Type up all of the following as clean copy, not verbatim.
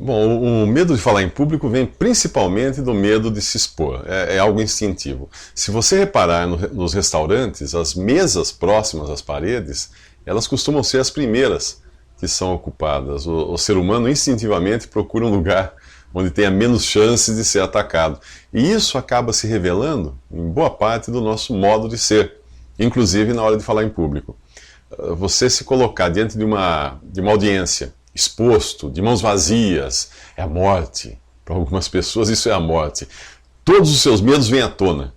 Bom, o medo de falar em público vem principalmente do medo de se expor. É algo instintivo. Se você reparar nos restaurantes, as mesas próximas às paredes, elas costumam ser as primeiras que são ocupadas. O ser humano instintivamente procura um lugar onde tenha menos chances de ser atacado. E isso acaba se revelando em boa parte do nosso modo de ser, inclusive na hora de falar em público. Você se colocar diante de uma audiência, exposto, de mãos vazias, é a morte. Para algumas pessoas isso é a morte. Todos os seus medos vêm à tona.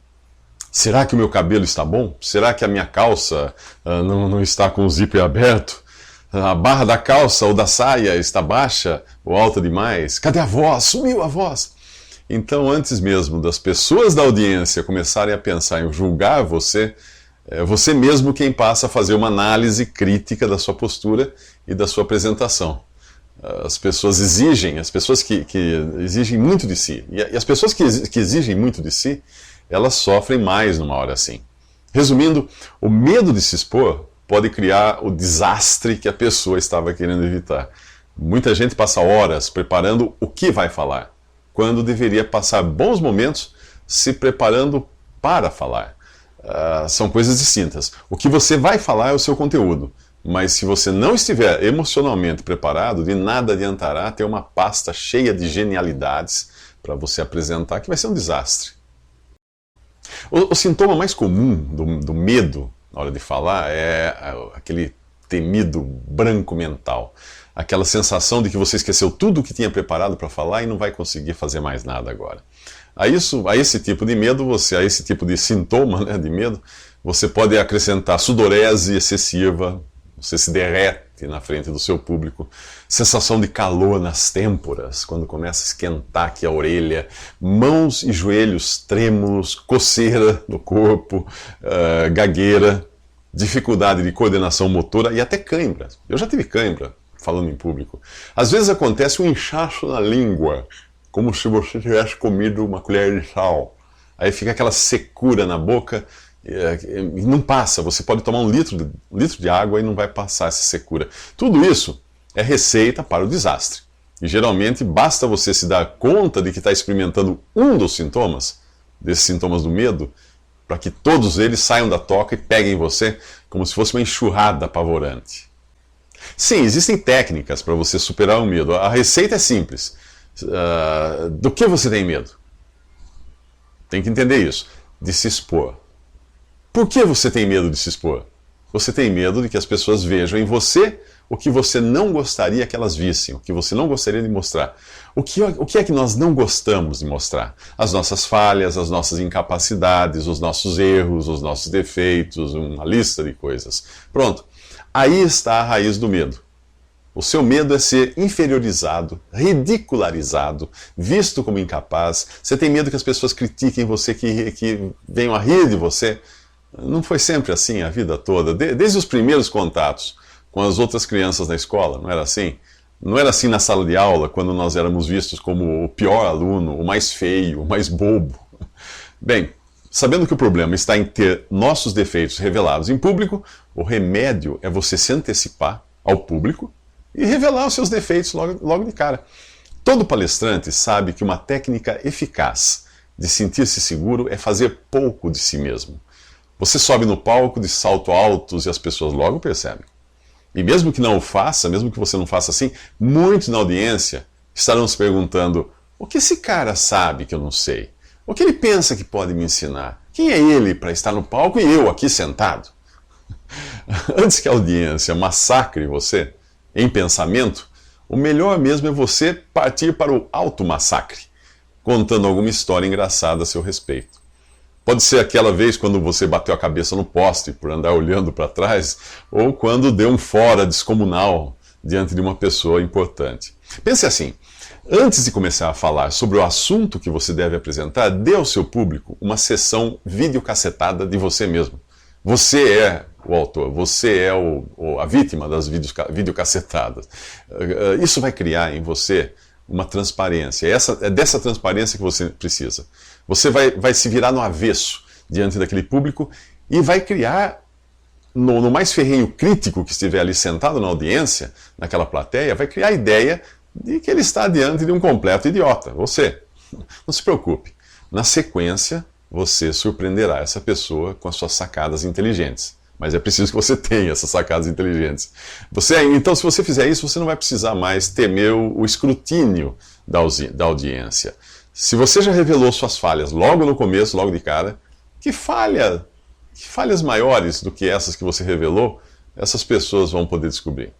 Será que o meu cabelo está bom? Será que a minha calça não está com o zíper aberto? A barra da calça ou da saia está baixa ou alta demais? Cadê a voz? Sumiu a voz! Então, antes mesmo das pessoas da audiência começarem a pensar em julgar você, é você mesmo quem passa a fazer uma análise crítica da sua postura e da sua apresentação. As pessoas que exigem muito de si, e as pessoas que exigem muito de si, elas sofrem mais numa hora assim. Resumindo, o medo de se expor pode criar o desastre que a pessoa estava querendo evitar. Muita gente passa horas preparando o que vai falar, quando deveria passar bons momentos se preparando para falar. São coisas distintas. O que você vai falar é o seu conteúdo, mas se você não estiver emocionalmente preparado, de nada adiantará ter uma pasta cheia de genialidades para você apresentar, que vai ser um desastre. O sintoma mais comum do medo na hora de falar é aquele temido branco mental. Aquela sensação de que você esqueceu tudo o que tinha preparado para falar e não vai conseguir fazer mais nada agora. A esse tipo de medo, a esse tipo de sintoma, né, de medo, você pode acrescentar sudorese excessiva, você se derrete na frente do seu público, sensação de calor nas têmporas, quando começa a esquentar aqui a orelha, mãos e joelhos trêmulos, coceira no corpo, gagueira, dificuldade de coordenação motora e até cãibra. Eu já tive cãibra falando em público. Às vezes acontece um inchaço na língua, como se você tivesse comido uma colher de sal. Aí fica aquela secura na boca e não passa. Você pode tomar um litro de água e não vai passar essa secura. Tudo isso é receita para o desastre. E geralmente basta você se dar conta de que está experimentando um dos sintomas, desses sintomas do medo, para que todos eles saiam da toca e peguem você como se fosse uma enxurrada apavorante. Sim, existem técnicas para você superar o medo. A receita é simples. Do que você tem medo? Tem que entender isso. De se expor. Por que você tem medo de se expor? Você tem medo de que as pessoas vejam em você o que você não gostaria que elas vissem, o que você não gostaria de mostrar. O que é que nós não gostamos de mostrar? As nossas falhas, as nossas incapacidades, os nossos erros, os nossos defeitos, uma lista de coisas. Pronto. Aí está a raiz do medo. O seu medo é ser inferiorizado, ridicularizado, visto como incapaz. Você tem medo que as pessoas critiquem você, que venham a rir de você. Não foi sempre assim a vida toda. Desde os primeiros contatos com as outras crianças na escola, não era assim? Não era assim na sala de aula, quando nós éramos vistos como o pior aluno, o mais feio, o mais bobo. Bem, sabendo que o problema está em ter nossos defeitos revelados em público, o remédio é você se antecipar ao público e revelar os seus defeitos logo de cara. Todo palestrante sabe que uma técnica eficaz de sentir-se seguro é fazer pouco de si mesmo. Você sobe no palco de salto altos e as pessoas logo percebem. E mesmo que não o faça, mesmo que você não faça assim, muitos na audiência estarão se perguntando: o que esse cara sabe que eu não sei? O que ele pensa que pode me ensinar? Quem é ele para estar no palco e eu aqui sentado? Antes que a audiência massacre você em pensamento, o melhor mesmo é você partir para o automassacre, contando alguma história engraçada a seu respeito. Pode ser aquela vez quando você bateu a cabeça no poste por andar olhando para trás, ou quando deu um fora descomunal diante de uma pessoa importante. Pense assim: antes de começar a falar sobre o assunto que você deve apresentar, dê ao seu público uma sessão videocassetada de você mesmo. Você é o autor, você é a vítima das videocassetadas. Isso vai criar em você uma transparência. É dessa transparência que você precisa. Você vai se virar no avesso diante daquele público e vai criar, no mais ferrenho crítico que estiver ali sentado na audiência, naquela plateia, vai criar a ideia de que ele está diante de um completo idiota, você. Não se preocupe. Na sequência, você surpreenderá essa pessoa com as suas sacadas inteligentes. Mas é preciso que você tenha essas sacadas inteligentes. Então, se você fizer isso, você não vai precisar mais temer o escrutínio da audiência. Se você já revelou suas falhas logo no começo, logo de cara, que falhas maiores do que essas que você revelou, essas pessoas vão poder descobrir.